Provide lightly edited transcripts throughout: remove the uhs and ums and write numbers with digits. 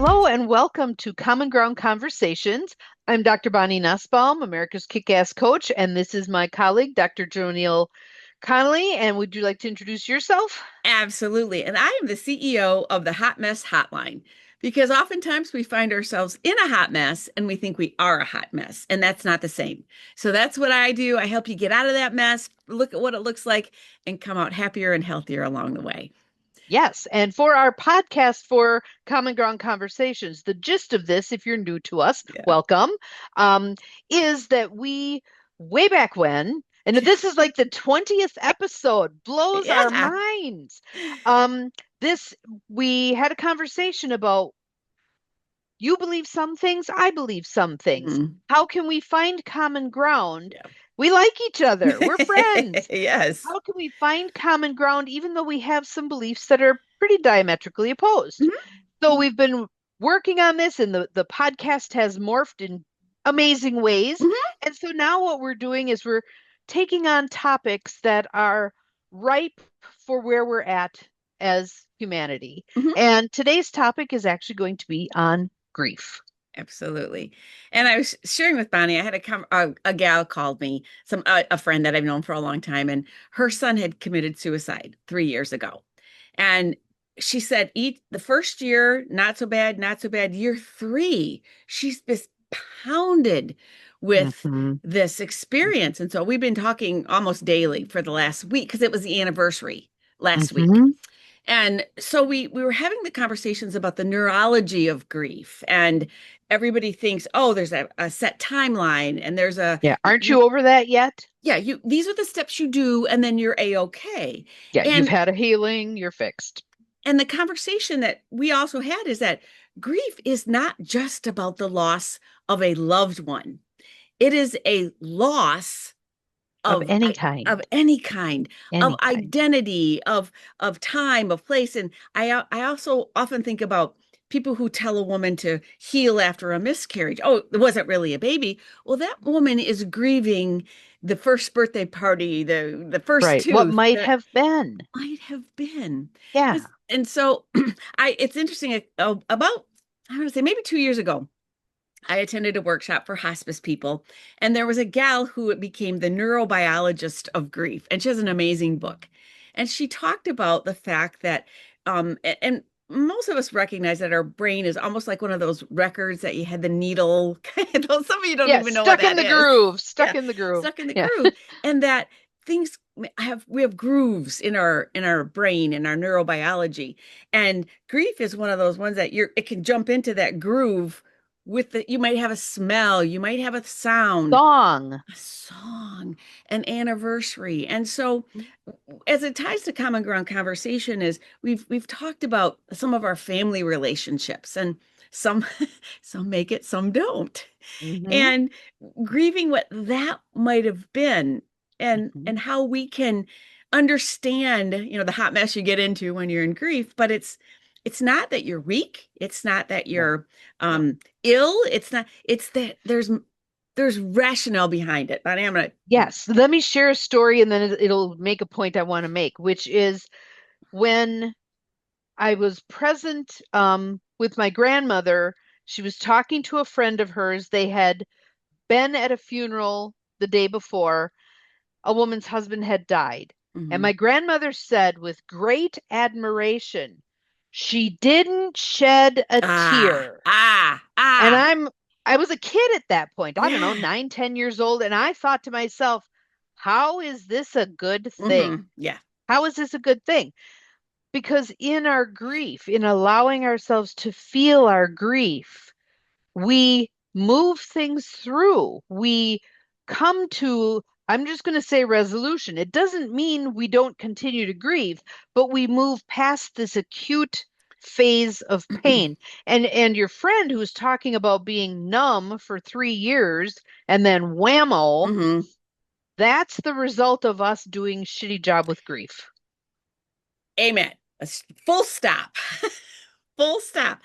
Hello and welcome to Common Ground Conversations. I'm Dr. Bonnie Nussbaum, America's Kick-Ass Coach, and this is my colleague, Dr. JoNeil Conley. And would you like to introduce yourself? Absolutely. And I am the CEO of the Hot Mess Hotline because oftentimes we find ourselves in a hot mess and we think we are a hot mess, and that's not the same. So that's what I do. I help you get out of that mess, look at what it looks like, and come out happier and healthier along the way. Yes, and for our podcast for Common Ground Conversations, the gist of this, if you're new to us, Yeah. welcome, um, is that way back when, and this is like the 20th episode, blows our Yeah. minds. Um, this, we had a conversation about you believe some things, I believe some things. Mhm. How can we find common ground? Yeah. We like each other, we're friends. Yes. How can we find common ground even though we have some beliefs that are pretty diametrically opposed? Mhm. So we've been working on this, and the podcast has morphed in amazing ways. Mhm. And so now what we're doing is we're taking on topics that are ripe for where we're at as humanity. Mhm. And today's topic is actually going to be on grief. Absolutely. And I was sharing with Bonnie, I had a gal called me, a friend that I've known for a long time, and her son had committed suicide 3 years ago. And she said, eat the first year, not so bad, not so bad. Year three, she's just pounded with Hmm. this experience. And so we've been talking almost daily for the last week because it was the anniversary last week. Hmm. And so we were having the conversations about the neurology of grief, and everybody thinks, oh, there's a set timeline, and there's a Yeah. Aren't you over that yet? yeah, you these are the steps you do, and then you're a-okay. Yeah. You've And had a healing, you're fixed. and the conversation that we also had is that grief is not just about the loss of a loved one. It is a loss Of of any of kind. any kind, of Any kind. identity, of time, of place. And I also often think about people who tell a woman to heal after a miscarriage. Oh, it wasn't really a baby. Well, that woman is grieving the first birthday party, the first Right. What tooth might that have been. might have been. Yeah. And so I it's interesting about I want to say maybe 2 years ago. I attended a workshop for hospice people, and there was a gal who became the neurobiologist of grief, and she has an amazing book. And she talked about the fact that, and most of us recognize that our brain is almost like one of those records that you had the needle. Some of you don't Yeah. even know what Stuck in that the is. groove. Stuck Yeah, in the groove. stuck in the Yeah. groove, and that things we have grooves in our brain in our neurobiology, and grief is one of those ones that it can jump into that groove with you might have a smell, you might have a sound, Song. a song, an anniversary. And so as it ties to common ground conversation is we've talked about some of our family relationships, and some some make it, some don't. Hmm. And grieving what that might have been, Hmm. and how we can understand, the hot mess you get into when you're in grief. But it's not that you're weak, it's not that No, you're no. ill, it's that there's rationale behind it. But I'm gonna Yes. Let me share a story and then it'll make a point I want to make, which is when I was present with my grandmother. She was talking to a friend of hers. They had been at a funeral the day before. A woman's husband had died. And my Mhm. grandmother said with great admiration, she didn't shed a Ah, tear. ah, And ah. I was a kid at that point, I don't know, Yeah. 9, 10 years old. And I thought to myself, how is this a good thing? Yeah. How is this a good thing? Because in our grief, in allowing ourselves to feel our grief, we move things through. We come to, I'm just going to say resolution. It doesn't mean we don't continue to grieve, but we move past this acute phase of pain. And your friend who's talking about being numb for 3 years and then whammo, Hmm. that's the result of us doing shitty job with grief. Amen. Full stop. Full stop.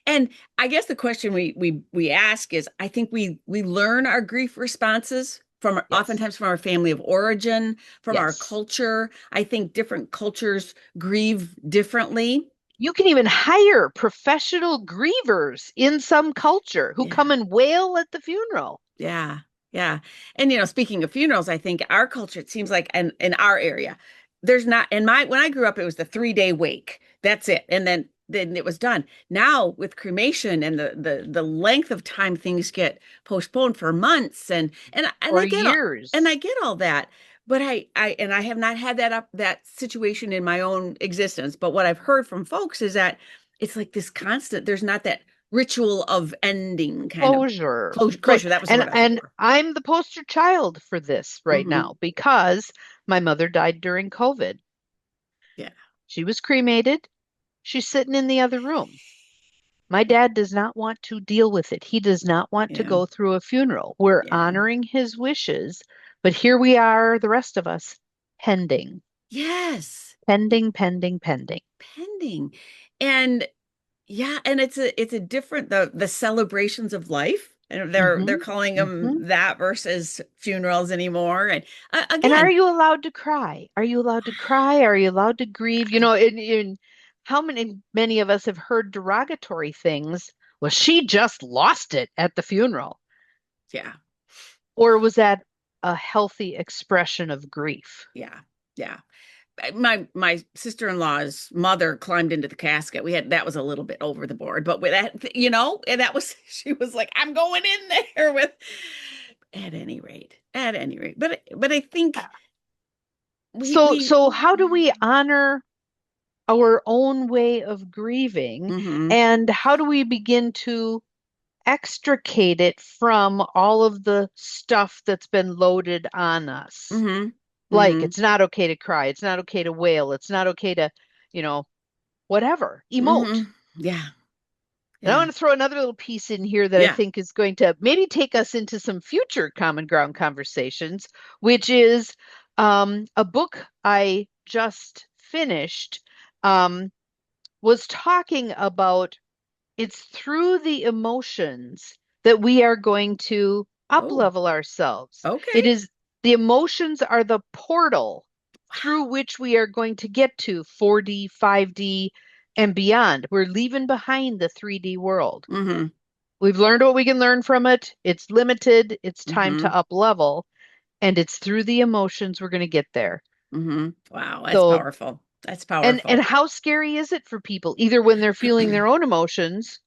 And I guess the question we ask is, I think we learn our grief responses from Yes. oftentimes from our family of origin, from our Yes. culture. I think different cultures grieve differently. You can even hire professional grievers in some culture who Yeah. come and wail at the funeral. Yeah. Yeah. And speaking of funerals, I think our culture, it seems like in our area, there's not in my when I grew up, it was the 3-day wake. That's it. And then it was done. Now with cremation and the length of time things get postponed for months and Or I get all and years. I get all that. But I have not had that situation in my own existence. But what I've heard from folks is that it's like this constant, there's not that ritual of ending kind of Closure. Right. closure. That was the And word I was looking and for. I'm the poster child for this right Hmm. now because my mother died during COVID. Yeah. She was cremated. She's sitting in the other room. My dad does not want to deal with it. He does not want to Yeah. go through a funeral. We're Yeah. honoring his wishes, but here we are, the rest of us, pending, Yes. pending, pending, pending. Pending. And yeah, and it's a different the celebrations of life. And they're Hmm. calling them Hmm. that versus funerals anymore. And And are again, you allowed to cry? Are you allowed to cry? Are you allowed to grieve? In how many of us have heard derogatory things? Well, she just lost it at the funeral. yeah. Or was that a healthy expression of grief? Yeah. Yeah. My sister-in-law's mother climbed into the casket. We had that was a little bit over the board, but with that, and that was she was like, I'm going in there with at any rate. But I think we So how do we honor our own way of grieving, hmm and how do we begin to extricate it from all of the stuff that's been loaded on us? hmm Like, hmm it's not okay to cry, it's not okay to wail, it's not okay to, you know, whatever, hmm emote. yeah. And I Yeah. want to throw another little piece in here that I Yeah. think is going to maybe take us into some future common ground conversations, which is a book I just finished, um, was talking about it's through the emotions that we are going to up Oh, level ourselves. okay. It is the emotions are the portal through Wow. which we are going to get to 4D, 5D, and beyond. We're leaving behind the 3D world. hmm We've learned what we can learn from it. It's limited. It's time hmm to up level, and it's through the emotions we're going to get there. Wow, that's So, powerful. That's and powerful. how scary is it for people, either when they're feeling their own emotions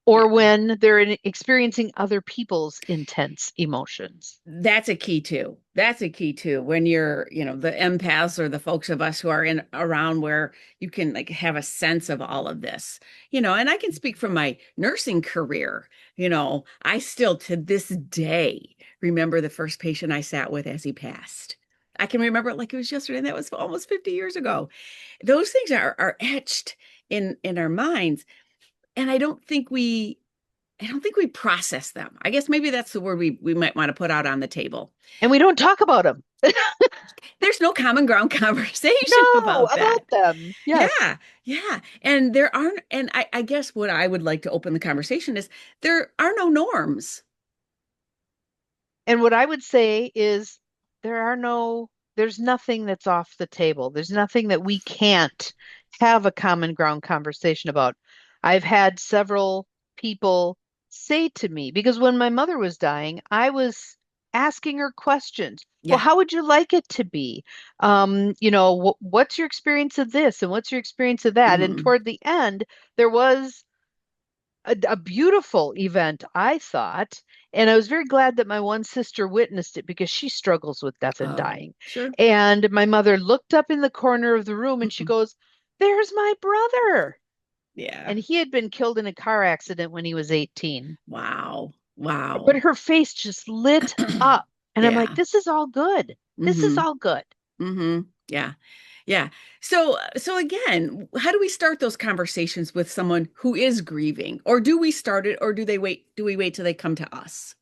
or Yeah. when they're experiencing other people's intense emotions? That's a key too. That's a key too. When you're, the empaths or the folks of us who are in around where you can like have a sense of all of this, and I can speak from my nursing career. I still to this day remember the first patient I sat with as he passed. I can remember it like it was yesterday, and that was almost 50 years ago. Those things are etched in our minds, and I don't think we process them. I guess maybe that's the word we might want to put out on the table. And we don't talk about them. There's no common ground conversation No, about about that. them. Yes. Yeah, yeah. And there aren't, and I guess what I would like to open the conversation is there are no norms. And what I would say is there's nothing that's off the table. There's nothing that we can't have a common ground conversation about. I've had several people say to me, because when my mother was dying, I was asking her questions. Well, Yeah. how would you like it to be? What's your experience of this and what's your experience of that? And hmm toward the end, there was a beautiful event, I thought. And I was very glad that my one sister witnessed it because she struggles with death and Oh, dying. sure. And my mother looked up in the corner of the room and she goes, "There's my brother." Yeah. And he had been killed in a car accident when he was 18. Wow. But Wow. her face just lit up. And I'm like, Yeah. this is all good. This is hmm all good. Yeah. Yeah. So again, how do we start those conversations with someone who is grieving? Or do we start it or do we wait till they come to us?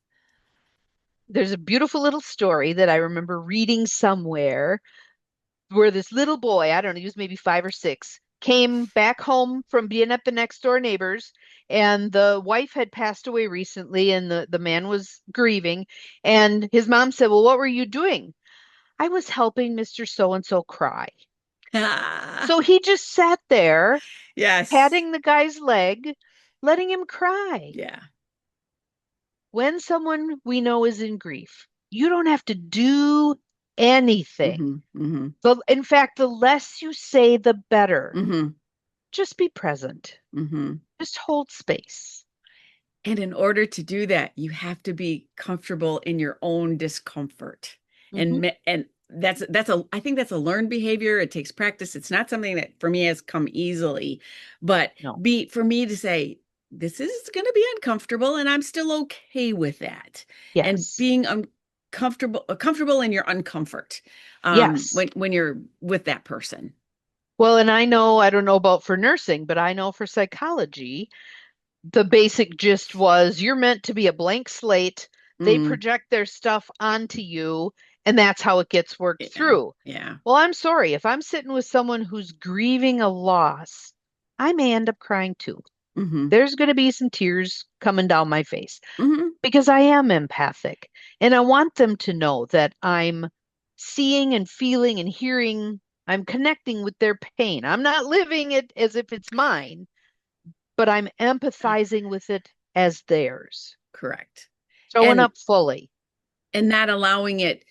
There's a beautiful little story that I remember reading somewhere where this little boy, I don't know, he was maybe 5 or 6, came back home from being at the next door neighbors, and the wife had passed away recently, and the man was grieving. And his mom said, "Well, what were you doing?" "I was helping Mr. So and so cry." Ah, So he just sat there Yes. patting the guy's leg, letting him cry. Yeah. When someone we know is in grief, you don't have to do anything. Hmm. Hmm. In fact, the less you say, the better. Hmm. Just be present. Hmm. Just hold space. And in order to do that, you have to be comfortable in your own discomfort. Hmm. And that's a I think that's a learned behavior. It takes practice. It's not something that for me has come easily, but No. be for me to say this is going to be uncomfortable and I'm still okay with that. And Yes. being comfortable in your uncomfort Yes. when you're with that person. Well, and I don't know about for nursing, but I know for psychology, the basic gist was you're meant to be a blank slate. They Mm, project their stuff onto you, and that's how it gets worked yeah. through. Yeah. Well, I'm sorry. If I'm sitting with someone who's grieving a loss, I may end up crying too. Hmm. There's going to be some tears coming down my face Hmm. because I am empathic. And I want them to know that I'm seeing and feeling and hearing, I'm connecting with their pain. I'm not living it as if it's mine, but I'm empathizing with it as theirs, Correct. showing And up fully, not allowing it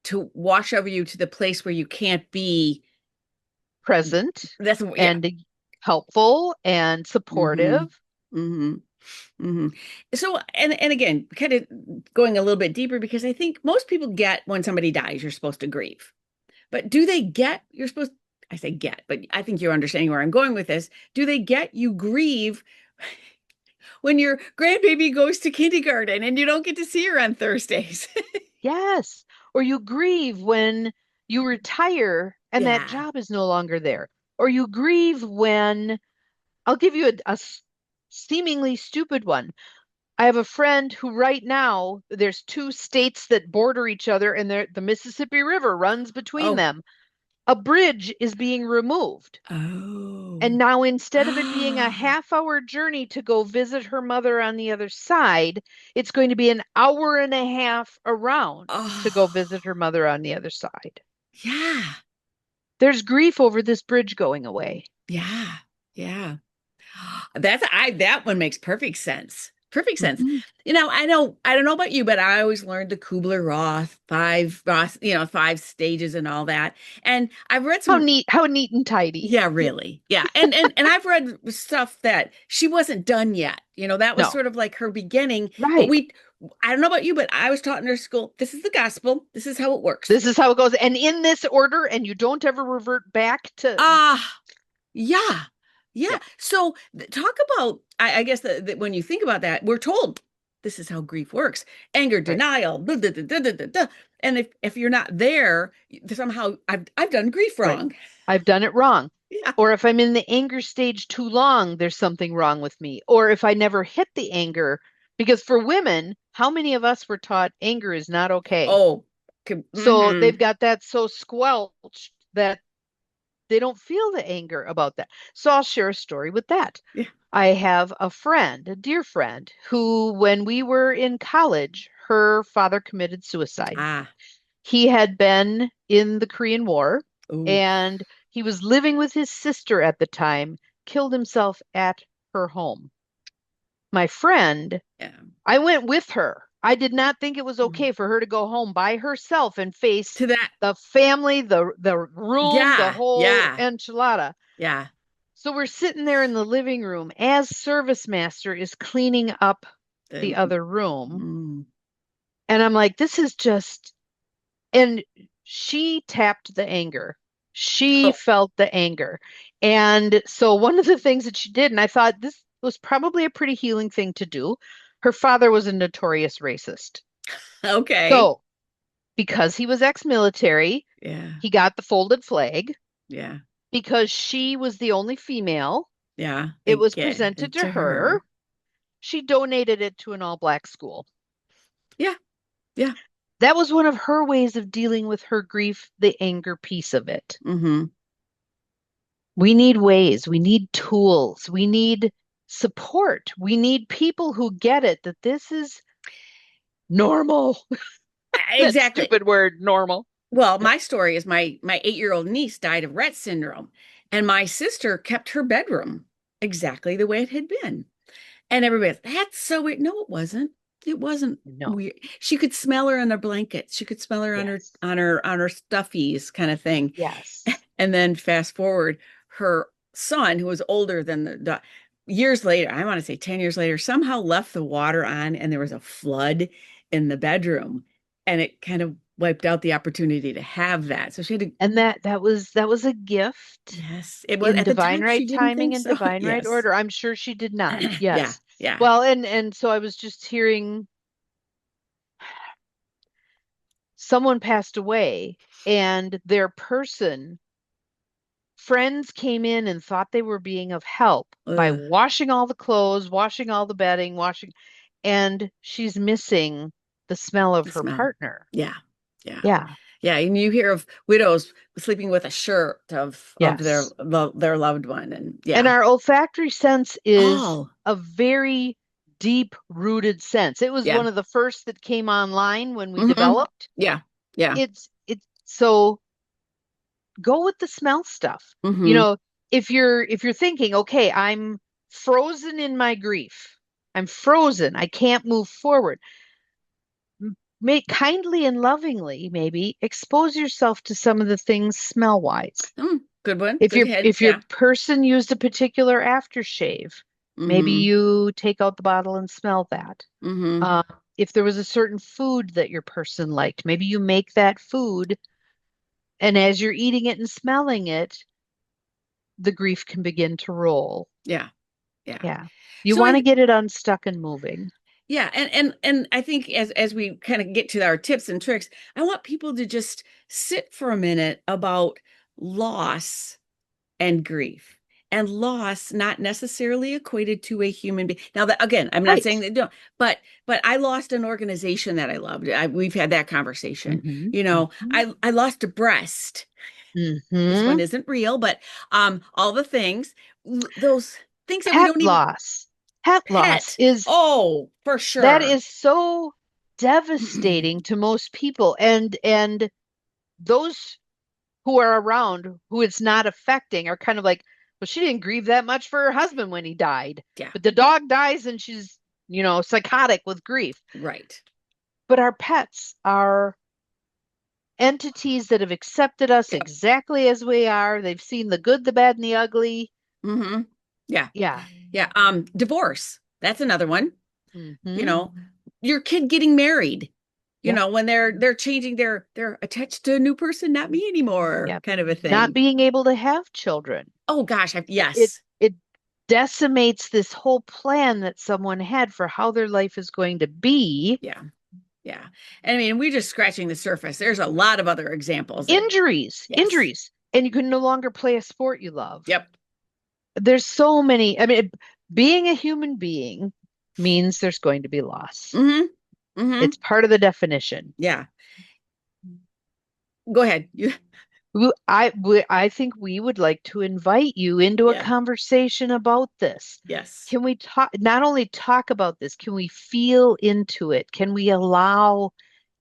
to wash over you to the place where you can't be. present That's yeah. and helpful and Hmm. supportive. Hmm. Hmm. So and again, kind of going a little bit deeper because I think most people get when somebody dies, you're supposed to grieve. But do they get you're supposed I say get, but I think you're understanding where I'm going with this. Do they get you grieve when your grandbaby goes to kindergarten and you don't get to see her on Thursdays? Yes. Or you grieve when you retire and that Yeah. job is no longer there. Or you grieve when, I'll give you a seemingly stupid one. I have a friend who right now, there's two states that border each other and the Mississippi River runs between Oh. them. A bridge is being removed. And Oh. now instead of it being a half-hour journey to go visit her mother on the other side, it's going to be an hour and a half around to go Oh. visit her mother on the other side. Yeah. There's grief over this bridge going away. Yeah. Yeah. That one makes perfect sense. Perfect sense. Mhm. I don't know about you, but I always learned the Kubler-Ross five stages and all that. And I've read some How neat and tidy. yeah, really. Yeah. And I've read stuff that she wasn't done yet. That was No, sort of like her beginning, but right. I don't know about you, but I was taught in nurse school, this is the gospel. This is how it works. This is how it goes. And in this order, and you don't ever revert back to, Ah, yeah. Yeah. yeah, So talk about, I guess that when you think about that, we're told this is how grief works. Anger, right. denial, blah, blah, blah, blah, blah, blah. And if you're not there, somehow I've done grief Right. wrong. I've done it wrong. Yeah. Or if I'm in the anger stage too long, there's something wrong with me. Or if I never hit the anger, because for women, how many of us were taught anger is not okay? Oh, So they've mm-hmm. got that so squelched that they don't feel the anger about that. So I'll share a story with that. Yeah. I have a friend, a dear friend, who, when we were in college, her father committed suicide. Ah. He had been in the Korean War Oh. and he was living with his sister at the time, killed himself at her home. My friend, Yeah. I went with her. I did not think it was Mm. okay for her to go home by herself and face To that. the family, the room, the Yeah. whole Yeah. enchilada. Yeah. So we're sitting there in the living room as service master is cleaning up the The, other room. mm. And I'm like, this is just, and she tapped the anger. She Oh. felt the anger. And so one of the things that she did, and I thought this was probably a pretty healing thing to do. Her father was a notorious racist. Okay. So because he was ex-military, Yeah. he got the folded flag. Yeah. Because she was the only female, Yeah. it They was get presented it to to her. her. She donated it to an all-black school. Yeah. Yeah. That was one of her ways of dealing with her grief, the anger piece of it. Mm-hmm. We need ways, we need tools, we need support, we need people who get it that this is normal. That Exactly. stupid word, normal. Well, Yeah. my story is my 8-year-old niece died of Rett syndrome. And my sister kept her bedroom exactly the way it had been. And everybody's, that's so weird. No, it wasn't. It wasn't No. weird. She could smell her on her blankets. She could smell her on her Yes. stuffies kind of thing. Yes. And then fast forward, her son, who was older than years later, I want to say 10 years later, somehow left the water on and there was a flood in the bedroom. And it kind of wiped out the opportunity to have that. So she had to, And that was a gift yes, it was in at the divine time she right didn't timing think and so. divine right Yes. order. I'm sure she did not. Yeah, Yes. yeah. Well, and so I was just hearing someone passed away and their person friends came in and thought they were being of help by Ugh, washing all the clothes, washing all the bedding, washing, and she's missing the smell of the her smell. partner. Yeah, yeah. Yeah. Yeah, and you hear of widows sleeping with a shirt of Yes. their loved one, and And yeah. our olfactory sense is Oh, a very deep rooted sense. It was yeah. one of the first that came online when we Hmm. developed. Yeah, yeah. It's so go with the smell stuff. You Hmm. know, if you're thinking, okay, I'm frozen in my grief. I'm frozen. I can't move forward. Make kindly and lovingly, maybe expose yourself to some of the things smell wise. Mm, good one. If Good your head. if your Yeah. person used a particular aftershave, maybe Hmm. you take out the bottle and smell that. Hmm. Um, if there was a certain food that your person liked, maybe you make that food, and as you're eating it and smelling it, the grief can begin to roll. Yeah, yeah. Yeah. You So want to get it unstuck and moving. yeah, and I think as we kind of get to our tips and tricks, I want people to just sit for a minute about loss and grief. And loss not necessarily equated to a human being. Now that again, I'm not Right. saying that don't, but I lost an organization that I loved. We've had that conversation. Mm-hmm. You know, Mm-hmm. I lost a breast. This one Mm-hmm. isn't real, but all the things, those things that we Pet don't even loss. Pet loss pet. is Oh, for that sure. is so devastating to most people. And those who are around who it's not affecting are kind of like, well, she didn't grieve that much for her husband when he died. Yeah, But the dog dies and she's, psychotic with grief. right. But our pets are entities that have accepted us Yep. exactly as we are. They've seen the good, the bad, and the ugly. Hmm. Yeah. Yeah. Yeah. Divorce. That's another one. You Hmm. know, your kid getting married, Yep. when they're changing they're attached to a new person, not me anymore, Yep. kind of a Not thing. being able to have children. Oh gosh, It yes. it decimates this whole plan that someone had for how their life is going to be. Yeah. Yeah. And I mean, we're just scratching the surface. There's a lot of other examples that, Injuries, yes. injuries, and you can no longer play a sport you love. Yep. There's so many. I mean, being a human being means there's going to be loss. Hmm. Hmm. It's part of the definition. Yeah. Go ahead. You, I think we would like to invite you into a yeah. conversation about this. Yes. Can we not only talk about this, can we feel into it? Can we allow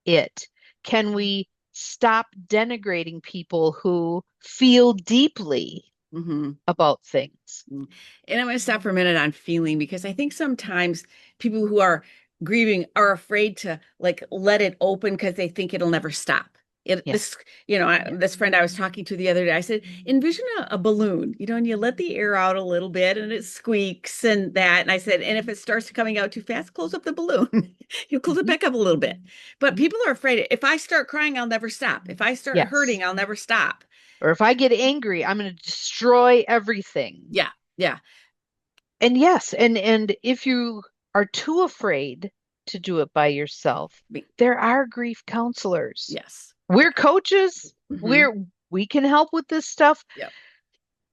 it? Can we stop denigrating people who feel deeply Hmm. about things? And I'm going to stop for a minute on feeling because I think sometimes people who are grieving are afraid to like let it open because they think it'll never stop. Yeah. This friend I was talking to the other day, I said, envision a balloon, and you let the air out a little bit and it squeaks and that. And I said, and if it starts coming out too fast, close up the balloon. You close it Mhm. back up a little bit. But Mhm. people are afraid if I start crying, I'll never stop. If I start Yes. hurting, I'll never stop. Or if I get angry, I'm going to destroy everything. Yeah. Yeah. And yes, and if you are too afraid to do it by yourself, there are grief counselors. Yes. We're Yeah. coaches. Hmm. We can help with this stuff. Yep.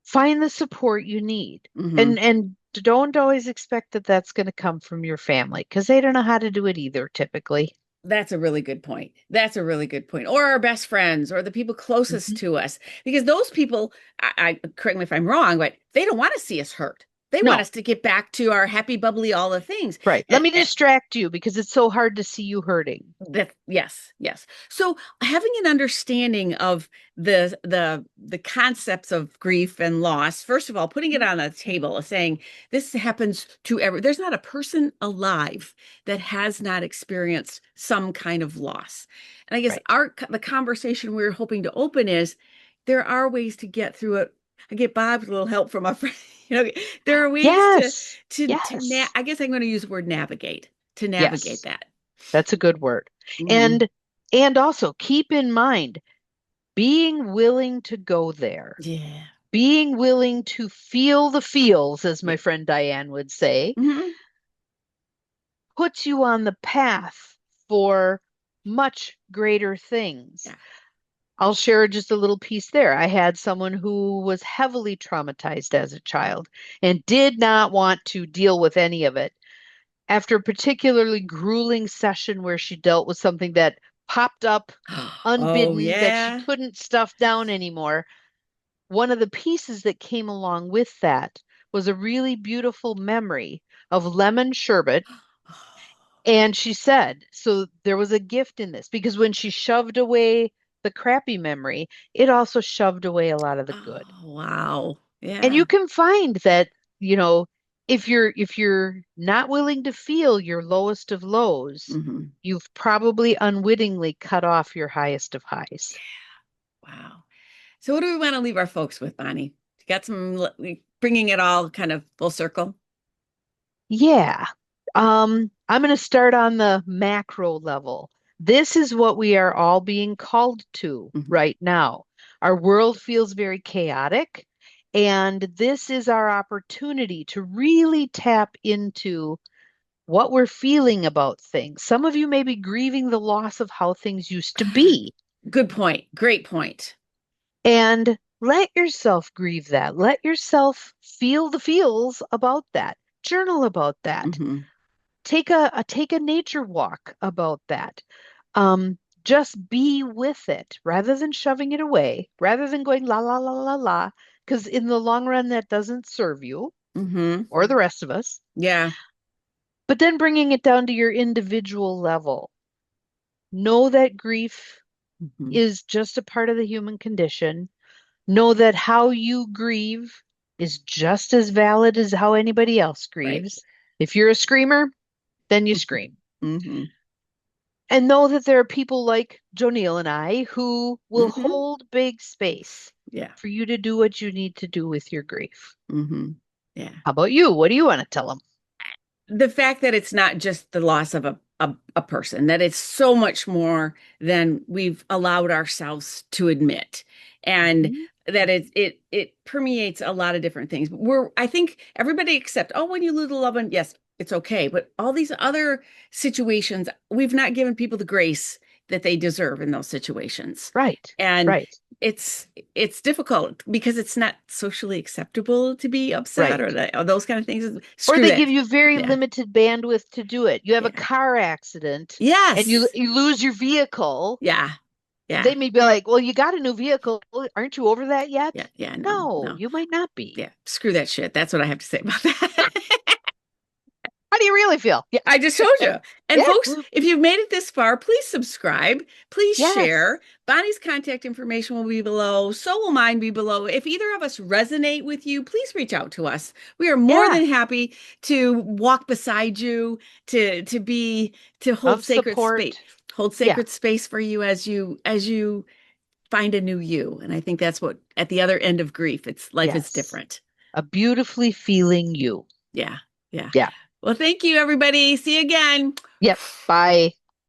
Find the support you need. Hmm. And don't always expect that that's going to come from your family because they don't know how to do it either typically. That's a really good point. That's a really good point. Or our best friends or the people closest Mhm. to us. Because those people, I correct me if I'm wrong, but they don't want to see us hurt. They want No, us to get back to our happy, bubbly, all the things. right. Let And, me distract you because it's so hard to see you hurting. that, yes, yes. So having an understanding of the concepts of grief and loss, first of all, putting it on a table, saying this happens to there's not a person alive that has not experienced some kind of loss. And I guess Right. the conversation we're hoping to open is there are ways to get through it. I get Bob's little help from a friend. There are ways Yes. I Yes. guess I'm going to use the word navigate to navigate Yes. that. That's a good word. Mhm. And and also keep in mind being willing to go there, Yeah. being willing to feel the feels, as my Yeah. friend Diane would say, Hmm. puts you on the path for much greater things. Yeah. I'll share just a little piece there. I had someone who was heavily traumatized as a child and did not want to deal with any of it. After a particularly grueling session where she dealt with something that popped up Oh, unbidden that she yeah. couldn't stuff down anymore, one of the pieces that came along with that was a really beautiful memory of lemon sherbet. And she said, so there was a gift in this because when she shoved away the crappy memory, it also shoved away a lot of the good. Oh, wow. And you Yeah. can find that, you know, if you're not willing to feel your lowest of lows, Hmm. you've probably unwittingly cut off your highest of highs. Wow. So, what do we want to leave our folks with, Bonnie? You got bringing it all kind of full circle? Yeah. I'm going to start on the macro level. This is what we are all being called to Hmm. right now. Our world feels very chaotic, and this is our opportunity to really tap into what we're feeling about things. Some of you may be grieving the loss of how things used to be, Good point. Great point. and let yourself grieve that. Let yourself feel the feels about that. Journal about that. Hmm. Take a nature walk about that. Just be with it rather than shoving it away, rather than going la la la la la, because in the long run that doesn't serve you Hmm. or the rest of us. Yeah. But then bringing it down to your individual level, know that grief Hmm. is just a part of the human condition. Know that how you grieve is just as valid as how anybody else Right. grieves. If you're a screamer, then you scream. Hmm. And know that there are people like JoNeil and I who will Hmm. hold big space Yeah. for you to do what you need to do with your grief. Hmm. Yeah. How about you? What do you want to tell them? The fact that it's not just the loss of a person, that it's so much more than we've allowed ourselves to admit. And Mhm. that it permeates a lot of different things. I think everybody accept, oh, when you lose a loved one, yes, it's okay. But all these other situations, we've not given people the grace that they deserve in those situations. Right, And right, it's it's difficult because it's not socially acceptable to be upset right. or those kind of things. Or Screw they that. give you very Yeah. limited bandwidth to do it. You have a Yeah. car accident and you Yes. you lose your vehicle. Yeah. Yeah. They may be like, "Well, you got a new vehicle. Aren't you over that Yeah. yet?" Yeah. No, No, no. you might not be. Yeah. Screw that shit. That's what I have to say about that. How do you really feel? Yeah, I just told you. And Yeah. folks, if you've made it this far, please subscribe. Please Yes. share. Bonnie's contact information will be below. So will mine be below. If either of us resonate with you, please reach out to us. We are more Yeah. than happy to walk beside you, to hold Of sacred space, support. hold Yeah. sacred space for you as you find a new you. And I think that's what at the other end of grief, it's life is Yes. different. A beautifully feeling you. Yeah. Yeah. Yeah. Well, thank you, everybody. See you again. Yep. Bye.